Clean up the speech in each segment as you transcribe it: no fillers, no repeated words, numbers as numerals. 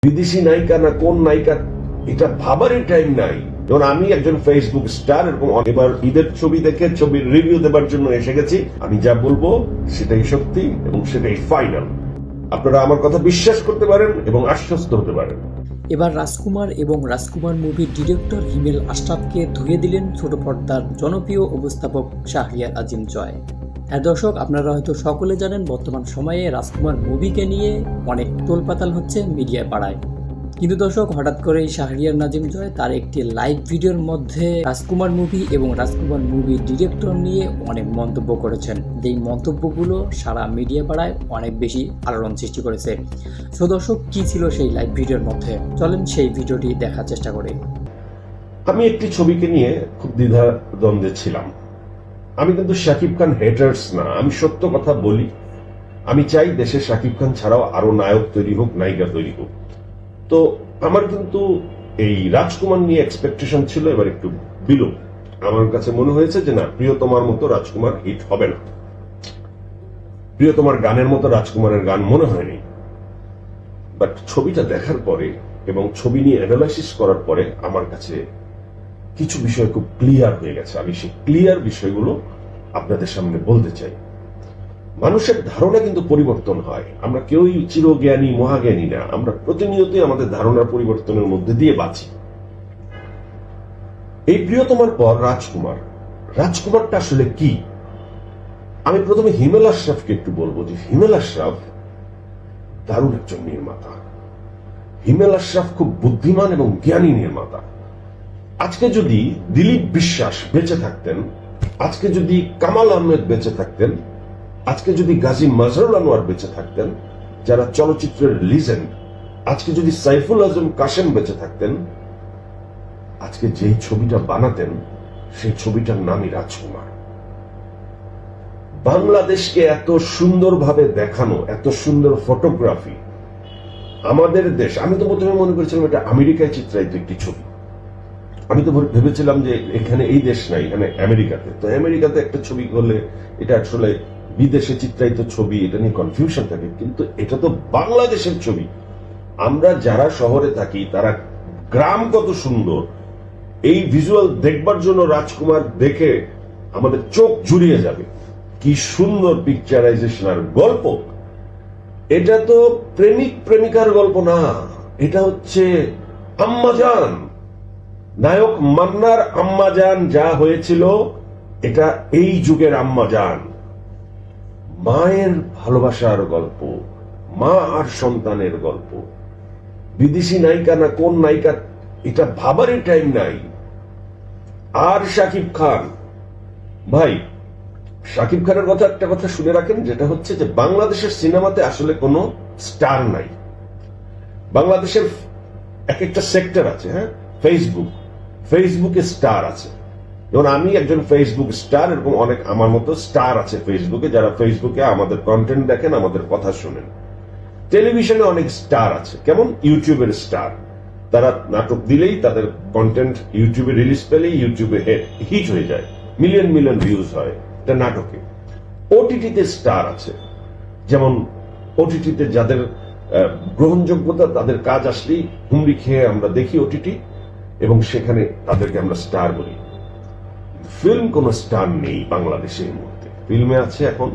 বিদেশি নায়িকা না কোন নায়িকা এটা ভাবারই টাইম নাই। যেমন আমি একজন ফেসবুক স্টার, এরকম এবার ঈদের ছবি দেখে ছবির রিভিউ দেবার জন্য এসে গেছি। আমি যা বলবো সেটাই সত্যি এবং সেটাই ফাইনাল। আপনারা আমার কথা বিশ্বাস করতে পারেন এবং আশ্বস্ত হতে পারেন। এবার রাজকুমার এবং রাজকুমার মুভির ডিরেক্টর হিমেল আশরাফকে ধুয়ে দিলেন ছোট পর্দার জনপ্রিয় উপস্থাপক শাহরিয়ার আজিম জয়। হ্যাঁ দর্শক, আপনারা হয়তো সকলে জানেন বর্তমান সময়ে রাজকুমার মুভিকে নিয়ে অনেক তোলপাতাল হচ্ছে মিডিয়া পাড়ায়। কিন্তু দর্শক, হঠাৎ করেই শাহরিয়ার নাজিম জয় তার একটি লাইভ ভিডিওর মধ্যে রাজকুমার মুভি এবং রাজকুমার মুভির ডিরেক্টর নিয়ে অনেক মন্তব্য করেছেন। যেই মন্তব্যগুলো সারা মিডিয়া পাড়ায় অনেক বেশি আলোড়ন সৃষ্টি করেছে। সো দর্শক, কি ছিল সেই লাইভ ভিডিওর মধ্যে, চলেন সেই ভিডিওটি দেখার চেষ্টা করি। আমি একটি ছবিকে নিয়ে খুব দ্বিধা দ্বন্দ্বে ছিলাম। আমি কিন্তু শাকিব খান হেটার্স না, আমি সত্য কথা বলি। আমি চাই দেশে শাকিব খান ছাড়াও আরো নায়ক তৈরি হোক, নায়িকা তৈরি হোক। তো আমার কিন্তু এই রাজকুমার নিয়ে এক্সপেকটেশন ছিল এবার একটু বিলো। আমার কাছে মনে হয়েছে যে না, প্রিয়তমার মতো রাজকুমার হিট হবে না, প্রিয়তমার গানের মতো রাজকুমারের গান মনে হয়নি। বাট ছবিটা দেখার পরে এবং ছবি নিয়ে অ্যানালাইসিস করার পরে আমার কাছে কিছু বিষয় খুব ক্লিয়ার হয়ে গেছে। আমি সেই ক্লিয়ার বিষয়গুলো আপনাদের সামনে বলতে চাই। মানুষের ধারণা কিন্তু পরিবর্তন হয়, আমরা কেউই চিরজ্ঞানী মহাজ্ঞানী না, আমরা প্রতিনিয়তই আমাদের ধারণার পরিবর্তনের মধ্যে দিয়ে বাঁচি। এই প্রিয়তমার পর রাজকুমারটা আসলে কি? আমি প্রথমে হিমেল আশরাফকে একটু বলবো যে হিমেল আশরাফ দারুণ একজন নির্মাতা। হিমেল আশরাফ খুব বুদ্ধিমান এবং জ্ঞানী নির্মাতা। আজকে যদি দিলীপ বিশ্বাস বেঁচে থাকতেন, আজকে যদি কামাল আহমেদ বেঁচে থাকতেন, আজকে যদি গাজী মাজহারুল আনোয়ার বেঁচে থাকতেন, যারা চলচ্চিত্রের লিজেন্ড, আজকে যদি সাইফুল আজম কাশেম বেঁচে থাকতেন, আজকে যেই ছবিটা বানাতেন সেই ছবিটার নামই রাজকুমার। বাংলাদেশকে এত সুন্দরভাবে দেখানো, এত সুন্দর ফটোগ্রাফি, আমাদের দেশ। আমি তো প্রথমে মনে করেছিলাম এটা আমেরিকায় চিত্রায়িত একটি ছবি। আমি তো ভেবেছিলাম যে এখানে এই দেশ নাই, এখানে আমেরিকাতে। তো আমেরিকাতে একটা ছবি করলে এটা আসলে বিদেশে চিত্রায়িত ছবি, এটা নিয়ে কনফিউশন থাকে। কিন্তু এটা তো বাংলাদেশের ছবি। আমরা যারা শহরে থাকি তারা গ্রাম কত সুন্দর, এই ভিজুয়াল দেখবার জন্য রাজকুমার দেখে আমাদের চোখ জুড়িয়ে যাবে। কি সুন্দর পিকচারাইজেশন আর গল্প। এটা তো প্রেমিক প্রেমিকার গল্প না, এটা হচ্ছে আম্মাজান, নায়ক মান্নার আম্মাজান যা হয়েছিল, এটা এই যুগের আম্মাজান। মায়ের ভালোবাসার গল্প, মা আর সন্তানের গল্প। বিদেশি নায়িকা না কোন নায়িকা এটা ভাবারই টাইম নাই। আর শাকিব খান ভাই, শাকিব খানের কথা একটা কথা শুনে রাখেন, যেটা হচ্ছে যে বাংলাদেশের সিনেমাতে আসলে কোনো স্টার নাই। বাংলাদেশের এক একটা সেক্টর আছে, হ্যাঁ, ফেসবুকে স্টার আছে। যেমন আমি একজন ফেসবুক স্টার, এরকম অনেক আমার মতো স্টার আছে ফেসবুকে, যারা ফেসবুকে আমাদের কন্টেন্ট দেখেন, আমাদের কথা শুনেন। টেলিভিশনে অনেক স্টার আছে, কেমন ইউটিউবের স্টার, তারা নাটক দিলেই তাদের কন্টেন্ট ইউটিউবে রিলিজ পেলেই ইউটিউবে হিট হয়ে যায়, মিলিয়ন মিলিয়ন ভিউজ হয় এটা নাটকে। ওটিটিতে স্টার আছে, যেমন ওটিটিতে যাদের গ্রহণযোগ্যতা, তাদের কাজ আসলেই হুমড়ি খেয়ে আমরা দেখি ওটিটি, এবং সেখানে তাদেরকে আমরা স্টার বলি। ফিল্ম কোন স্টার নেই বাংলাদেশের মধ্যে। ফিল্মে আছে এখন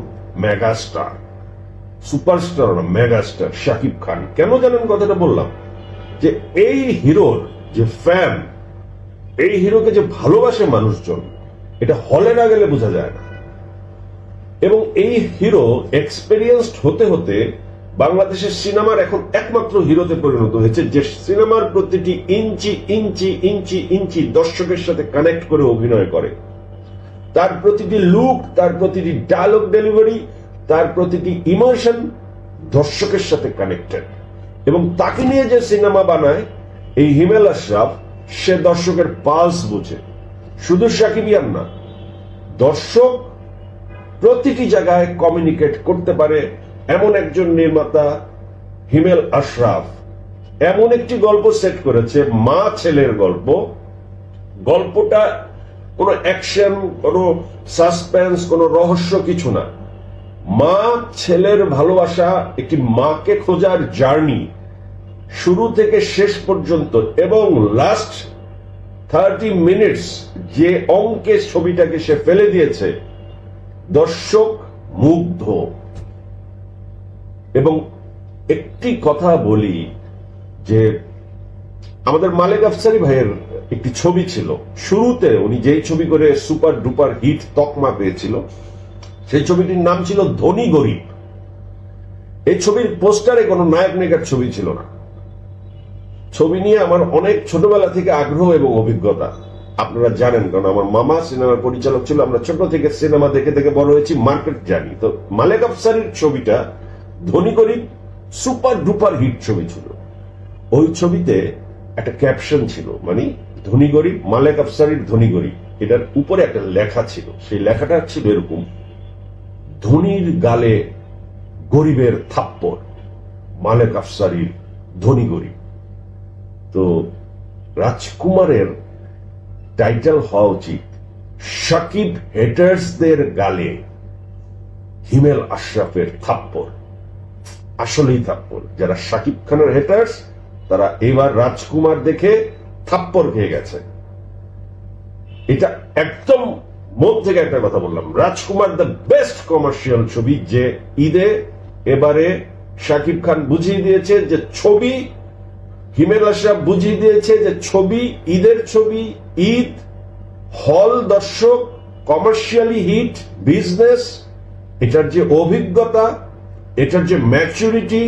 মেগা স্টার, সুপারস্টার না, মেগা স্টার শাকিব খান। কেন জানেন কথাটা বললাম? যে এই হিরোর যে ফ্যান, এই হিরোকে যে ভালোবাসে মানুষজন, এটা হলে না গেলে বোঝা যায় না। এবং এই হিরো এক্সপেরিয়েন্সড হতে হতে বাংলাদেশের সিনেমার এখন একমাত্র হিরোতে পরিণত হয়েছে, যে সিনেমার প্রতিটি ইঞ্চি ইঞ্চি ইঞ্চি ইঞ্চি দর্শকের সাথে কানেক্ট করে অভিনয় করে। তার প্রতিটি লুক, তার প্রতিটি ডায়লগ ডেলিভারি, তার প্রতিটি ইমোশন দর্শকের সাথে কানেক্টেড। এবং তাকে নিয়ে যে সিনেমা বানায় এই হিমেল আশরাফ, সে দর্শকের পালস বুঝে। শুধু সাকিবিয়ান না, দর্শক প্রতিটি জায়গায় কমিউনিকেট করতে পারে এমন একজন নির্মাতা হিমেল আশরাফ। এমন একটি গল্প সেট করেছে, মা ছেলের গল্প। গল্পটা কোনো অ্যাকশন, কোনো সাসপেন্স, কোনো রহস্য কিছু না। মা ছেলের ভালোবাসা, একটি মাকে খোঁজার জার্নি, শুরু থেকে শেষ পর্যন্ত এবং লাস্ট 30 মিনিটস যে অঙ্কে ছবিটাকে সে ফেলে দিয়েছে, দর্শক মুগ্ধ। এবং একটি কথা বলি যে আমাদের মালেক আফসারী ভাইয়ের একটি ছবি ছিল, শুরুতে উনি যেই ছবি করে সুপার ডুপার হিট তকমা পেয়েছিল, সেই ছবিটির নাম ছিল ধনী গরিব। এই ছবির পোস্টারে কোনো নায়ক নায়িকার ছবি ছিল না। ছবি নিয়ে আমার অনেক ছোটবেলা থেকে আগ্রহ এবং অভিজ্ঞতা আপনারা জানেন, কারণ আমার মামা সিনেমার পরিচালক ছিল। আমরা ছোট থেকে সিনেমা দেখে দেখে বড় হয়েছি, মার্কেট জানি। তো মালেক আফসারীর ছবিটা ধনী গরিব সুপার ডুপার হিট ছবি ছিল। ওই ছবিতে একটা ক্যাপশন ছিল, মানে ধনী গরিব, মালেক আফসারীর ধনী গরিব, এটার উপরে একটা লেখা ছিল। সেই লেখাটা ছিল এরকম: ধনীর গালে গরিবের থাপ্পড়, মালেক আফসারীর ধনী গরিব। তো রাজকুমারের টাইটেল হওয়া উচিত শাকিব হেটার্সদের গালে হিমেল আশরাফের থাপ্পড়। আসলেই থাপ্পড়। যারা শাকিব খানের হেটার্স তারা এবার রাজকুমার দেখে থাপ্পড় খেয়ে গেছে। এটা একদম মন থেকে একটা কথা বললাম। রাজকুমার দ্য বেস্ট কমার্শিয়াল ছবি, যে ঈদে এবারে শাকিব খান বুঝিয়ে দিয়েছে যে ছবি, হিমেল আশরাফ বুঝিয়ে দিয়েছে যে ছবি ঈদের ছবি, ঈদ, হল দর্শক, কমার্শিয়ালি হিট, বিজনেস, এটার যে অভিজ্ঞতা, এটার যে ম্যাচুরিটি,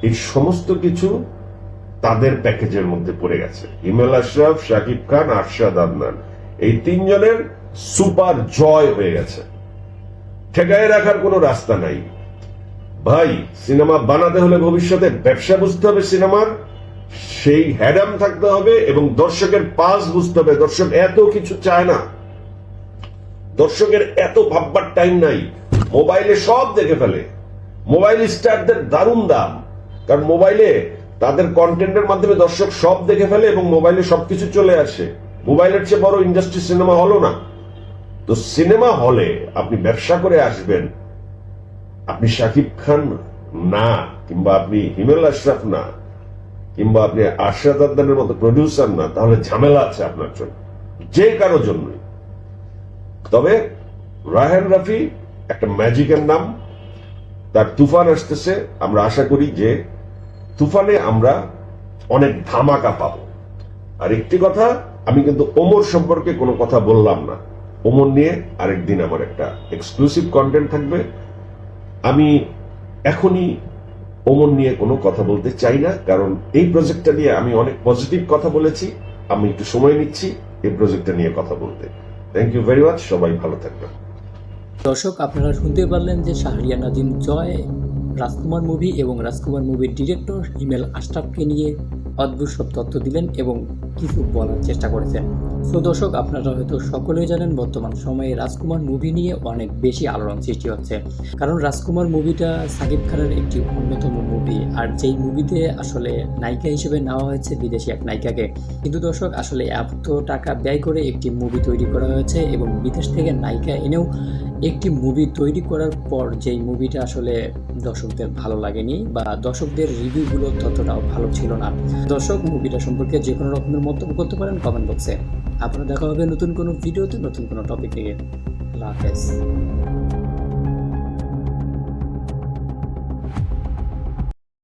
এই সমস্ত কিছু তাদের প্যাকেজের মধ্যে পড়ে গেছে। হিমেল আশরাফ, শাকিব খান, আরশাদ আদনান, এই তিনজনের সুপার জয় হয়ে গেছে। ঠেকায় রাখার কোনো রাস্তা নাই ভাই। সিনেমা বানাতে হলে ভবিষ্যতে ব্যবসা বুঝতে হবে সিনেমার, সেই হ্যাডাম থাকতে হবে এবং দর্শকের পাস বুঝতে হবে। দর্শক এত কিছু চায় না, দর্শকের এত ভাববার টাইম নাই। মোবাইলে সব দেখে ফেলে। মোবাইল স্টারদের দারুণ দাম, কারণ মোবাইলে তাদের কন্টেন্টের মাধ্যমে দর্শক সব দেখে ফেলে এবং মোবাইলে সবকিছু চলে আসে। মোবাইলের চেয়ে বড় ইন্ডাস্ট্রি সিনেমা হলও না। তো সিনেমা হলে আপনি ব্যবসা করে আসবেন, আপনি শাকিব খান না, কিংবা আপনি হিমেল আশরাফ না, কিংবা আপনি আরশাদ আদনানের মতো প্রডিউসার না, তাহলে ঝামেলা আছে আপনার জন্য, যে কারো জন্যই। তবে রায়হান রাফি একটা ম্যাজিকের নাম, তার তুফান আসতেছে। আমরা আশা করি যে তুফানে আমরা অনেক ধামাকা পাবো। আর একটি কথা, আমি কিন্তু ওমর সম্পর্কে কোনো কথা বললাম না। ওমর নিয়ে আরেকদিন আমার একটা এক্সক্লুসিভ কন্টেন্ট থাকবে। আমি এখনই ওমর নিয়ে কোনো কথা বলতে চাই না, কারণ এই প্রজেক্টটা নিয়ে আমি অনেক পজিটিভ কথা বলেছি। আমি একটু সময় নিচ্ছি এই প্রজেক্টটা নিয়ে কথা বলতে। থ্যাংক ইউ ভেরি মাচ, সবাই ভালো থাকবেন। দর্শক, আপনারা শুনতে পারলেন যে শাহরিয়ার নাজিম জয় রাজকুমার মুভি এবং রাজকুমার মুভির ডিরেক্টর হিমেল আশরাফকে নিয়ে অদ্ভুত সব তথ্য দিলেন এবং কিছু বলার চেষ্টা করেছেন। তো দর্শক, আপনারা হয়তো সকলেই জানেন বর্তমান সময়ে রাজকুমার মুভি নিয়ে অনেক বেশি আলোড়ন সৃষ্টি হচ্ছে, কারণ রাজকুমার মুভিটা সাকিব খানের একটি অন্যতম মুভি। আর যেই মুভিতে আসলে নায়িকা হিসেবে নেওয়া হয়েছে বিদেশি এক নায়িকাকে। কিন্তু দর্শক, আসলে এত টাকা ব্যয় করে একটি মুভি তৈরি করা হয়েছে এবং বিদেশ থেকে নায়িকা এনেও একটি মুভি তৈরি করার পর যেই মুভিটা আসলে দর্শকদের ভালো লাগেনি বা দর্শকদের রিভিউগুলো ততটাও ভালো ছিল না। দর্শক, মুভিটা সম্পর্কে যে কোনো রকমের মন্তব্য করতে পারেন কমেন্ট বক্সে। আপনারা দেখা হবে নতুন কোনো ভিডিওতে, নতুন কোনো টপিক নিয়ে। আল্লাহ হাফেজ।